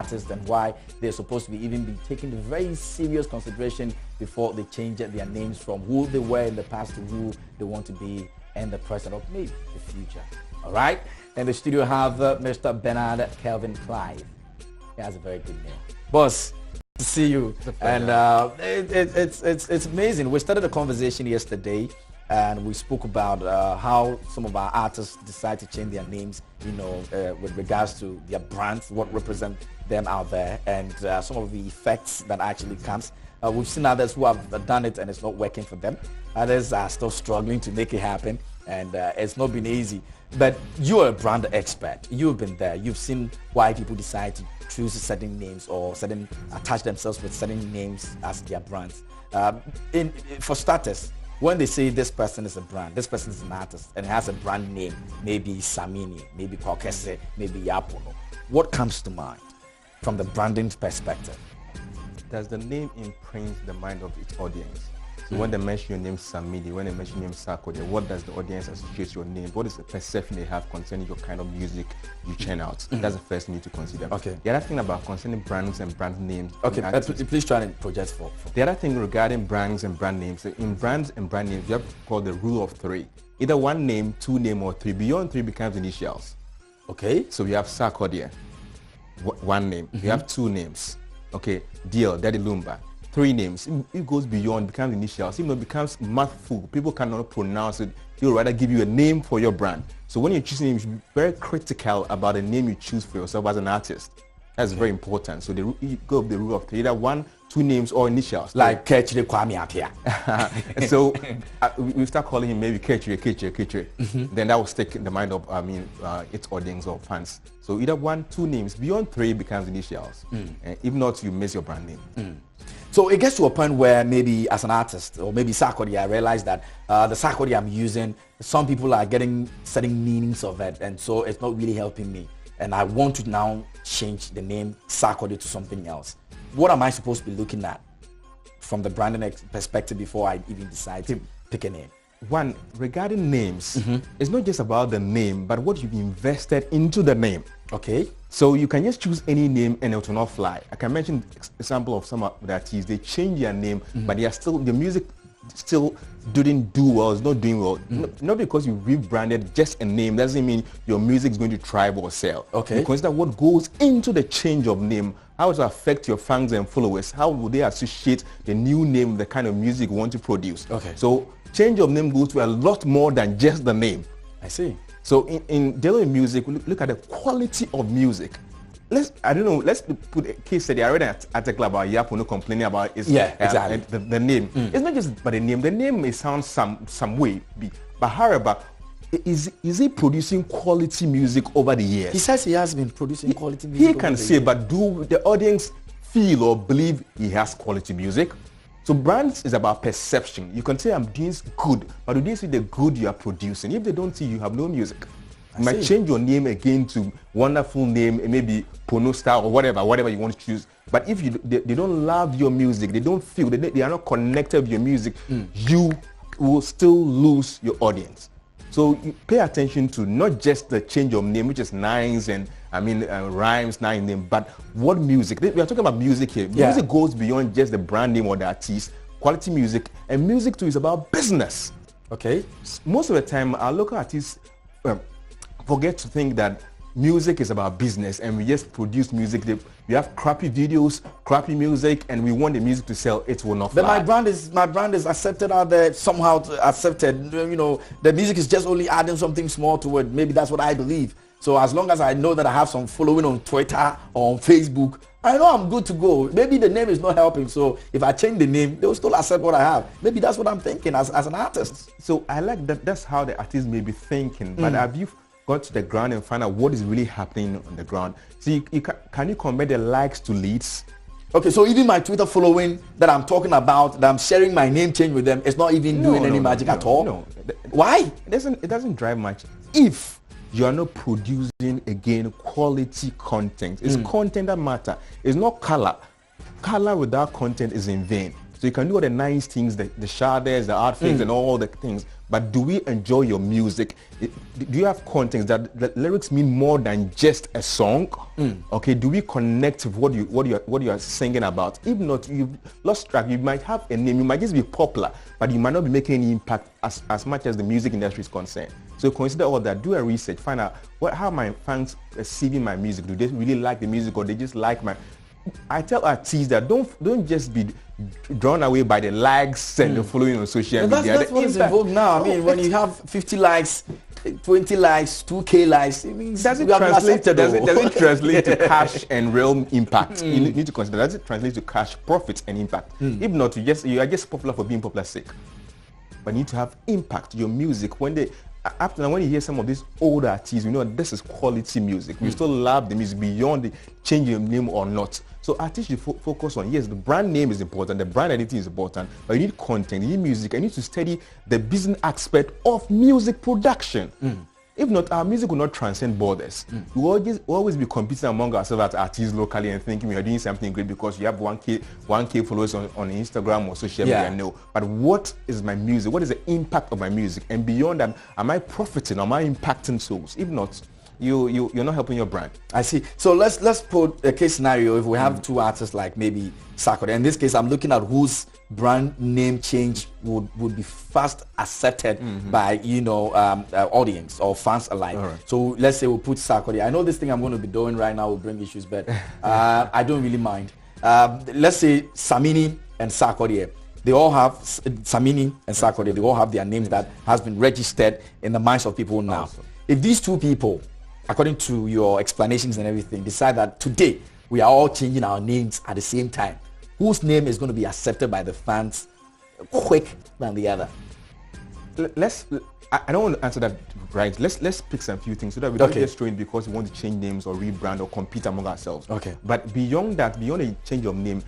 artists and why they're supposed to be even be taking the very serious consideration before they change their names from who they were in the past to who they want to be in the present or maybe the future. All right. In the studio have Mr. Bernard Kelvin Clive. He has a very good name. Boss, to see you. And it's amazing. We started a conversation yesterday and we spoke about how some of our artists decide to change their names, you know, with regards to their brands, what represent them out there, and some of the effects that actually comes. We've seen others who have done it and it's not working for them. Others are still struggling to make it happen, and it's not been easy. But you're a brand expert. You've been there. You've seen why people decide to choose certain names or attach themselves with certain names as their brands. For starters, when they say this person is a brand, this person is an artist, and it has a brand name, maybe Samini, maybe Kokese, maybe Yapono, what comes to mind from the branding perspective? Does the name imprint the mind of its audience? So when they mention your name Samini, when they mention your name Sarkodie, what does the audience associate your name? What is the perception they have concerning your kind of music you churn out? That's the first thing you need to consider. Okay. The other thing about concerning brands and brand names. Okay, please try and project for. The other thing regarding brands and brand names, in brands and brand names, you have to call the rule of three. Either one name, two name, or three. Beyond three becomes initials. Okay. So we have Sarkodie, one name. We have two names. Okay, Deal, Daddy Lumba. Three names. It goes beyond, becomes initials. Even though it becomes mouthful, people cannot pronounce it. They'll rather give you a name for your brand. So when you're choosing, you should be very critical about the name you choose for yourself as an artist. That's very important. So you go with the rule of three, either one, two names, or initials. Like Kechire Kwame Apia. So we start calling him maybe Kechire. Then that will stick in the mind of, its audience or fans. So either one, two names. Beyond three becomes initials. And if not, you miss your brand name. So it gets to a point where maybe as an artist, or maybe Sarkodie, I realize that the Sarkodie I'm using, some people are getting certain meanings of it, and so it's not really helping me. And I want to now change the name Sarkodie to something else. What am I supposed to be looking at from the branding perspective before I even decide to pick a name? One, regarding names, it's not just about the name, but what you've invested into the name. Okay. So you can just choose any name and it will not fly. I can mention example of some of the artists. They change their name, but they are still, the music still didn't do well, it's not doing well. Not because you rebranded just a name doesn't mean your music is going to thrive or sell. Okay. You consider what goes into the change of name, how it will affect your fans and followers, how will they associate the new name, the kind of music you want to produce. Okay. So change of name goes to a lot more than just the name. I see. So in dealing with music, look at the quality of music. Let's put a case study. I read an article about Yapono complaining about his, exactly. the name. It's not just about the name. The name may sound some way, but however, is he producing quality music over the years? He says he has been producing quality music. He can say, but do the audience feel or believe he has quality music? So brands is about perception. You can say I'm doing good, but do they see the good you are producing? If they don't see, you have no music. You might change your name again to wonderful name, maybe Pono Star or whatever you want to choose. But if they don't love your music, they don't feel, they are not connected with your music, you will still lose your audience. So you pay attention to not just the change of name, which is nice and rhymes, nice name, but what music. We are talking about music here. Yeah. Music goes beyond just the brand name or the artist. Quality music, and music too is about business. Okay. Most of the time, our local artists forget to think that music is about business, and we just produce music. We have crappy videos, crappy music, and we want the music to sell. It will not fly. But my brand is accepted out there, somehow accepted. You know, the music is just only adding something small to it. Maybe that's what I believe. So as long as I know that I have some following on Twitter or on Facebook, I know I'm good to go. Maybe the name is not helping. So if I change the name, they will still accept what I have. Maybe that's what I'm thinking as an artist. So I like that. That's how the artist may be thinking. But have you gone to the ground and find out what is really happening on the ground? So can you compare the likes to leads? Okay, so even my Twitter following that I'm talking about, that I'm sharing my name change with them, it's not even doing any magic at all? No. Why? It doesn't drive much. If you are not producing, again, quality content. It's content that matter. It's not color. Color without content is in vain. So you can do all the nice things, the shaders, the art things, and all the things. but do we enjoy your music? Do you have content that lyrics mean more than just a song? Okay, do we connect with what you are singing about? If not, you've lost track. You might have a name, you might just be popular, but you might not be making any impact as much as the music industry is concerned. So consider all that. Do a research. Find out how my fans receiving my music. Do they really like the music, or they just like my? I tell artists that don't just be drawn away by the likes and the following on social media. That's what is in vogue now. I mean, when you have 50 likes, 20 likes, 2K likes, it means does it translate to cash and real impact? You need to consider, does it translate to cash, profit, and impact? If not, you are just popular for being popular sake. But you need to have impact. Your music, when you hear some of these older artists, you know this is quality music. We still love the music beyond the change your name or not. So artists should focus on, yes, the brand name is important, the brand identity is important, but you need content, you need music, and you need to study the business aspect of music production. If not, our music will not transcend borders. We will always be competing among ourselves as artists locally and thinking we are doing something great because you have 1K followers on Instagram or social media. No. But what is my music? What is the impact of my music? And beyond that, am I profiting? Am I impacting souls? If not, you're not helping your brand. I see. So let's put a case scenario. If we have two artists like maybe Sarkodie. In this case, I'm looking at whose brand name change would be fast accepted by audience or fans alike. Right. So let's say we'll put Sarkodie. I know this thing I'm going to be doing right now will bring issues, but I don't really mind. Let's say Samini and Sarkodie. They all have Samini and Sarkodie. They all have their names that has been registered in the minds of people now. Awesome. If these two people, according to your explanations and everything, decide that today we are all changing our names at the same time, whose name is going to be accepted by the fans quick than the other? I don't want to answer that right. Let's pick some few things so that we don't just throw in because we want to change names or rebrand or compete among ourselves. Okay. But beyond that, beyond a change of name,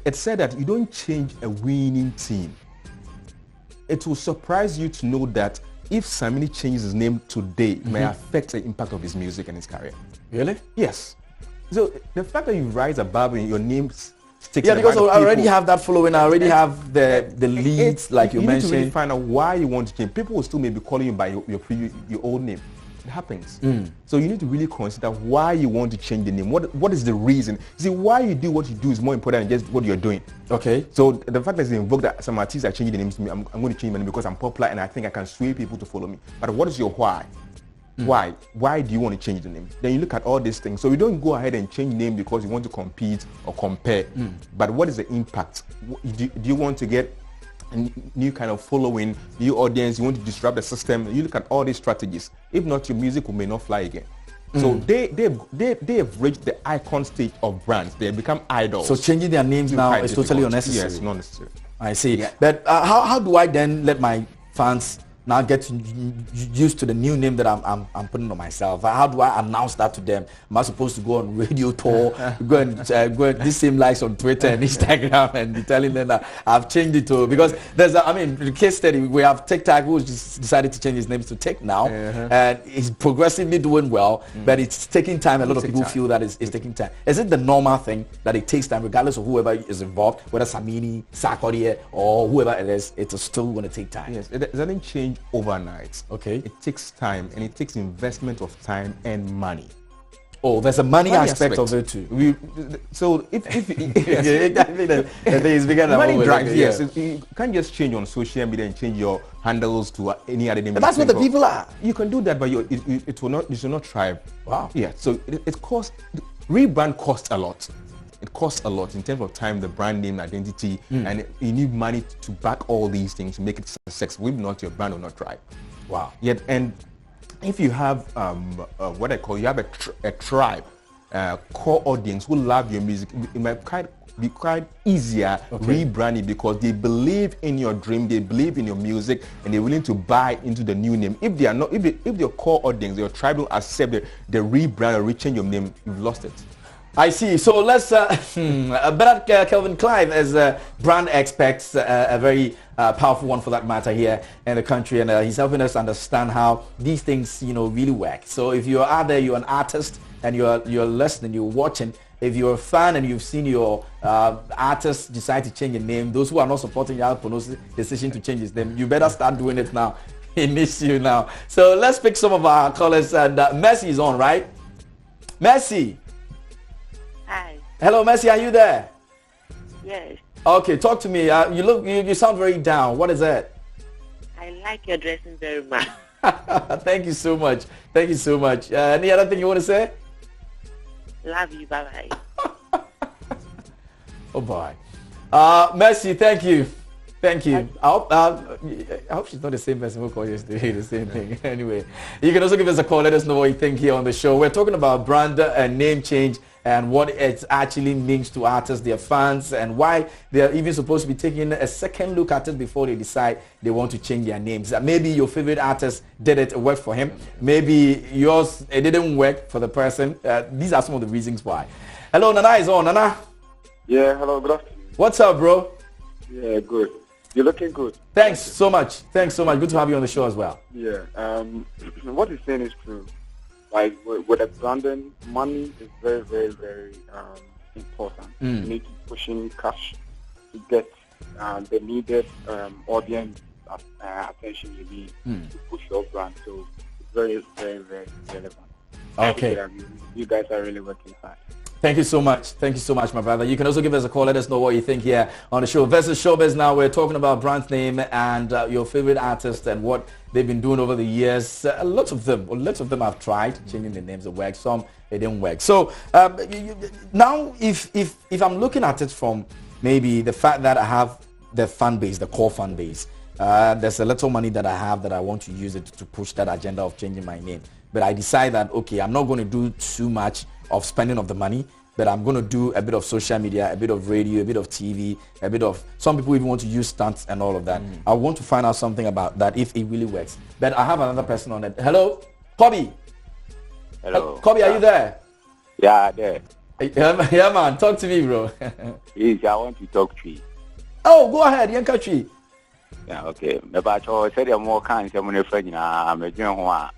it's said that you don't change a winning team. It will surprise you to know that if Samini changes his name today, it may affect the impact of his music and his career. Really? Yes. So the fact that you rise above and your name sticks. Yeah, because I already have that following. I already have the leads, like you mentioned. You need to really find out why you want to change. People will still maybe calling you by your old name. It happens. So you need to really consider why you want to change the name. What is the reason? See, why you do what you do is more important than just what you're doing. Okay. So the fact that it's invoked that some artists are changing the names to me, I'm going to change my name because I'm popular and I think I can sway people to follow me. But what is your why? Why? Why do you want to change the name? Then you look at all these things. So you don't go ahead and change name because you want to compete or compare. But what is the impact? Do you want to get a new kind of following, new audience? You want to disrupt the system? You look at all these strategies. If not, your music may not fly again. So they have reached the icon stage of brands. They have become idols. So changing their names now is totally unnecessary. Yes, not necessary. I see. Yeah. But how do I then let my fans now get used to the new name that I'm putting on myself? How do I announce that to them? Am I supposed to go on radio tour, go and this same likes on Twitter and Instagram and be telling them that I've changed it to? Because there's the case study, we have TikTok who just decided to change his name to Tik now, and he's progressively doing well, but it's taking time. A lot of people feel that it's taking time. Is it the normal thing that it takes time, regardless of whoever is involved, whether Samini, Sarkodie, or whoever it is, it's still going to take time? Yes, it doesn't change overnight. Okay. It takes time, and it takes investment of time and money. Oh, there's a money aspect of it too. So if the thing is bigger than money drives, yes. You can't just change on social media and change your handles to any other name. That's what the people are. You can do that, but it will not thrive. Wow. Yeah. So it costs. Rebrand costs a lot. It costs a lot in terms of time, the brand name, identity, and you need money to back all these things to make it successful. If not, your brand will not thrive. Wow. Yet, and if you have what I call, you have a tribe, core audience who love your music, it might be quite easier rebranding because they believe in your dream, they believe in your music, and they're willing to buy into the new name. If they are not, if your core audience, your tribe will accept the rebrand or rechange your name, you've lost it. I see. So let's Kelvin Clive as a brand expert, a very powerful one for that matter here in the country, and he's helping us understand how these things really work. So if you're out there, you're an artist and you're listening, you're watching, if you're a fan and you've seen your artist decide to change a name, those who are not supporting your decision to change his name, you better start doing it now. He needs you now. So let's pick some of our callers. And Mercy is on, right? Mercy. Hi. Hello, Mercy. Are you there? Yes. Okay, talk to me. You sound very down. What is that? I like your dressing very much. Thank you so much. Thank you so much. Any other thing you want to say? Love you. Bye bye. Oh boy. Mercy, thank you. Thank you. I hope she's not the same person who called yesterday. The same thing. Anyway, you can also give us a call. Let us know what you think here on the show. We're talking about brand and name change and what it actually means to artists, their fans, and why they're even supposed to be taking a second look at it before they decide they want to change their names. Maybe your favorite artist did it work for him. Maybe yours, it didn't work for the person. These are some of the reasons why. Hello, Nana is on. Nana? Yeah, hello, good afternoon. What's up, bro? Yeah, good. You're looking good. Thanks so much. Thanks so much. Good to have you on the show as well. Yeah. What you're saying is true. Like with a branding, money is very, very, very important. You need to push in cash to get the needed audience attention you need to push your brand. So it's very, very, very relevant. Okay. You guys are really working hard. Thank you so much. Thank you so much, my brother. You can also give us a call. Let us know what you think here on the show. Versus Showbiz Now. We're talking about brand name and your favorite artist and what they've been doing over the years. Lots of them have tried changing the names of work. Some it didn't work. So now, if I'm looking at it from maybe the fact that I have the fan base, the core fan base, there's a little money that I have that I want to use it to push that agenda of changing my name. But I decide that, okay, I'm not going to do too much of spending of the money, but I'm going to do a bit of social media, a bit of radio, a bit of TV, a bit of, some people even want to use stunts and all of that. I want to find out something about that if it really works. But I have another person on it. Hello, Kobe. Hello. Kobe, are you there? Yeah, there. Yeah, man. Talk to me, bro. Yes, I want to talk to you. Oh, go ahead. Yanka Tree. Yeah, okay. But I said I'm more kind of a friend. I'm a young one.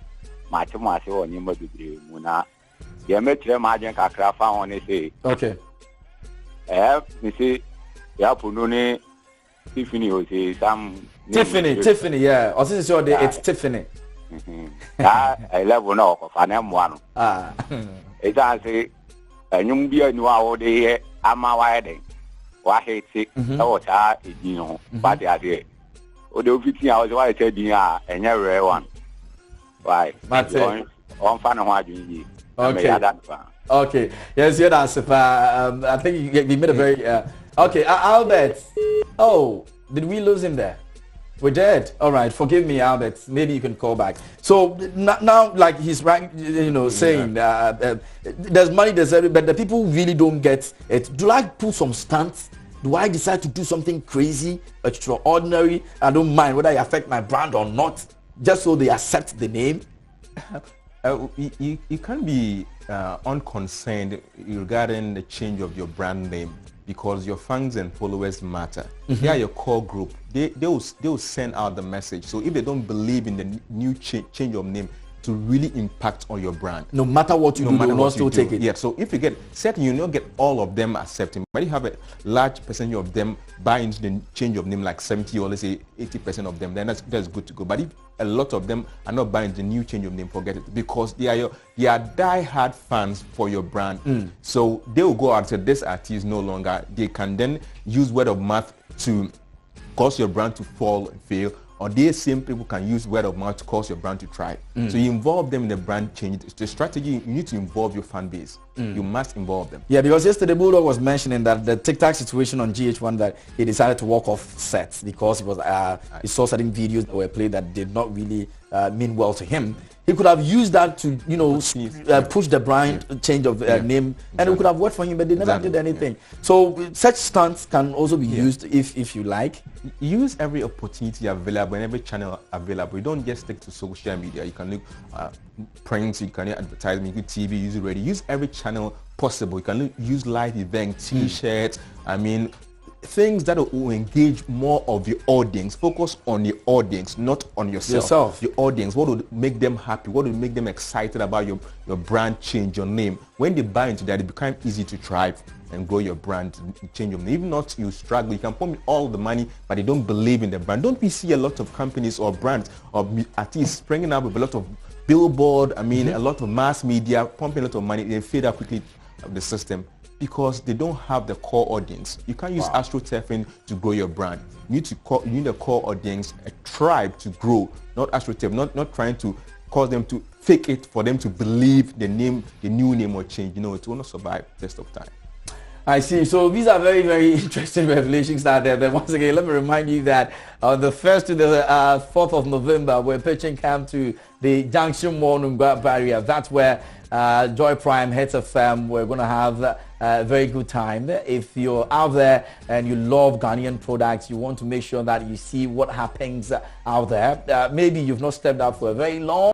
My Thomas or Nima Dubri, Muna. You met your margin Kakrafa on it. Okay. You see, Yapunune, Tiffany, or say some. Tiffany, yeah. Or this is your day, it's Tiffany. I love one of an M1. It's as a new beer, new hour day, I'm a wedding. Why hate it? Oh, you know, but I did. Although 15 hours, why I said, yeah, and you're rare one. Why? That's it. On fan of what you okay. Okay. Yes, you're that. I think you made a very. Okay, Albert. Oh, did we lose him there? We did. All right. Forgive me, Albert. Maybe you can call back. So now, like he's right, saying there's money, there's everything, but the people really don't get it. Do I pull some stunts? Do I decide to do something crazy, extraordinary? I don't mind whether it affect my brand or not, just so they accept the name. You can't be unconcerned regarding the change of your brand name because your fans and followers matter. They are your core group. They will send out the message. So if they don't believe in the new change of name to really impact on your brand, no matter what you do, they will not still take it. Yeah. So if you get certain, you not get all of them accepting, but you have a large percentage of them buy into the change of name, like 70 or let's say 80% of them, then that's good to go. But if a lot of them are not buying the new change of name, forget it, because they are die-hard fans for your brand. So they will go out and say this artist is no longer. They can then use word of mouth to cause your brand to fall and fail, or these same people can use word of mouth to cause your brand to thrive. So you involve them in the brand change. The strategy, you need to involve your fan base. You must involve them. Yeah, because yesterday Bulldog was mentioning that the TikTok situation on GH1, that he decided to walk off sets because he saw certain videos that were played that did not really mean well to him. He could have used that to, push the brand change of name, and it could have worked for him, but they never did anything. So such stunts can also be used if you like. Use every opportunity available and every channel available. You don't just stick to social media. You can look prints, you can advertise, you can TV, use radio. Use every channel possible. You can use live events, T-shirts. I mean, things that will engage more of the audience. Focus on the audience, not on yourself. The audience, what would make them happy? What would make them excited about your brand change, your name? When they buy into that, it becomes easy to thrive and grow your brand, change your name. Even not you struggle, you can put all the money, but they don't believe in the brand. Don't we see a lot of companies or brands or artists springing up with a lot of billboard, a lot of mass media, pumping a lot of money, they fade out quickly of the system because they don't have the core audience. You can't use astroturfing to grow your brand. You need a core audience, a tribe to grow, not astroturf, not trying to cause them to fake it for them to believe the name, the new name will change. You know, it will not survive test of time. I see. So these are very, very interesting revelations out there. But once again, let me remind you that on the 1st to the 4th of November, we're pitching camp to the Junction Mall Nungwa barrier. That's where Joy Prime, Heads of Fam, we're going to have a very good time. If you're out there and you love Ghanaian products, you want to make sure that you see what happens out there. Maybe you've not stepped out for a very long